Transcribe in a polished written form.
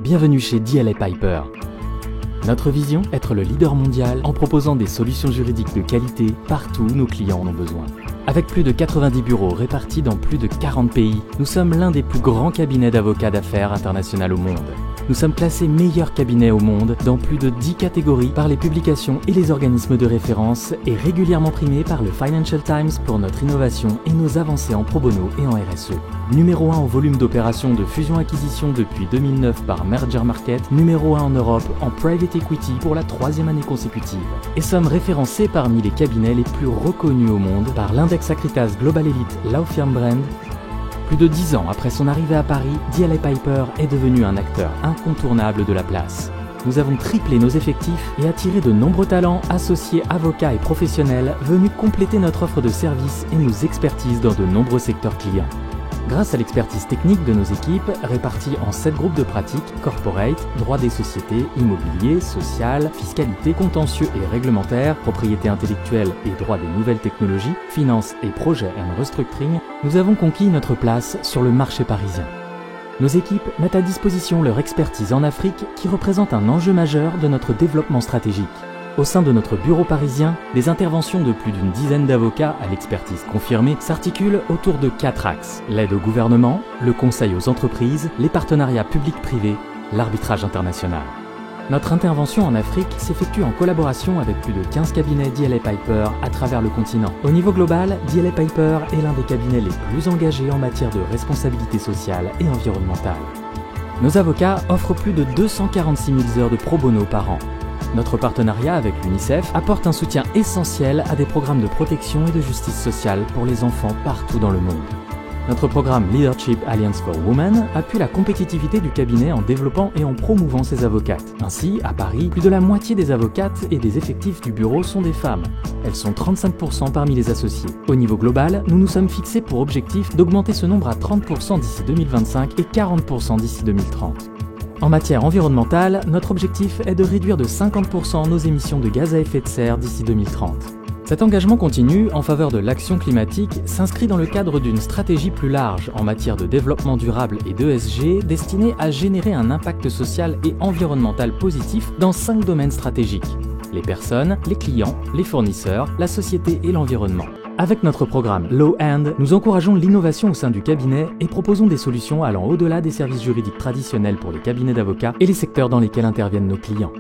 Bienvenue chez DLA Piper. Notre vision, être le leader mondial en proposant des solutions juridiques de qualité partout où nos clients en ont besoin. Avec plus de 90 bureaux répartis dans plus de 40 pays, nous sommes l'un des plus grands cabinets d'avocats d'affaires international au monde. Nous sommes classés meilleurs cabinets au monde dans plus de 10 catégories par les publications et les organismes de référence et régulièrement primés par le Financial Times pour notre innovation et nos avancées en pro bono et en RSE. Numéro 1 en volume d'opérations de fusion-acquisition depuis 2009 par Merger Market, numéro 1 en Europe en Private Equity pour la 3e année consécutive. Et sommes référencés parmi les cabinets les plus reconnus au monde par l'index Acritas Global Elite Law Firm Brand. Plus de 10 ans après son arrivée à Paris, DLA Piper est devenu un acteur incontournable de la place. Nous avons triplé nos effectifs et attiré de nombreux talents, associés, avocats et professionnels venus compléter notre offre de services et nos expertises dans de nombreux secteurs clients. Grâce à l'expertise technique de nos équipes, réparties en 7 groupes de pratiques, corporate, droit des sociétés, immobilier, social, fiscalité, contentieux et réglementaire, propriété intellectuelle et droit des nouvelles technologies, finance et projets and restructuring, nous avons conquis notre place sur le marché parisien. Nos équipes mettent à disposition leur expertise en Afrique qui représente un enjeu majeur de notre développement stratégique. Au sein de notre bureau parisien, des interventions de plus d'une dizaine d'avocats à l'expertise confirmée s'articulent autour de 4 axes. L'aide au gouvernement, le conseil aux entreprises, les partenariats publics-privés, l'arbitrage international. Notre intervention en Afrique s'effectue en collaboration avec plus de 15 cabinets DLA Piper à travers le continent. Au niveau global, DLA Piper est l'un des cabinets les plus engagés en matière de responsabilité sociale et environnementale. Nos avocats offrent plus de 246 000 heures de pro bono par an. Notre partenariat avec l'UNICEF apporte un soutien essentiel à des programmes de protection et de justice sociale pour les enfants partout dans le monde. Notre programme Leadership Alliance for Women appuie la compétitivité du cabinet en développant et en promouvant ses avocates. Ainsi, à Paris, plus de la moitié des avocates et des effectifs du bureau sont des femmes. Elles sont 35% parmi les associés. Au niveau global, nous nous sommes fixés pour objectif d'augmenter ce nombre à 30% d'ici 2025 et 40% d'ici 2030. En matière environnementale, notre objectif est de réduire de 50% nos émissions de gaz à effet de serre d'ici 2030. Cet engagement continu en faveur de l'action climatique s'inscrit dans le cadre d'une stratégie plus large en matière de développement durable et d'ESG destinée à générer un impact social et environnemental positif dans 5 domaines stratégiques: les personnes, les clients, les fournisseurs, la société et l'environnement. Avec notre programme Law Hand, nous encourageons l'innovation au sein du cabinet et proposons des solutions allant au-delà des services juridiques traditionnels pour les cabinets d'avocats et les secteurs dans lesquels interviennent nos clients.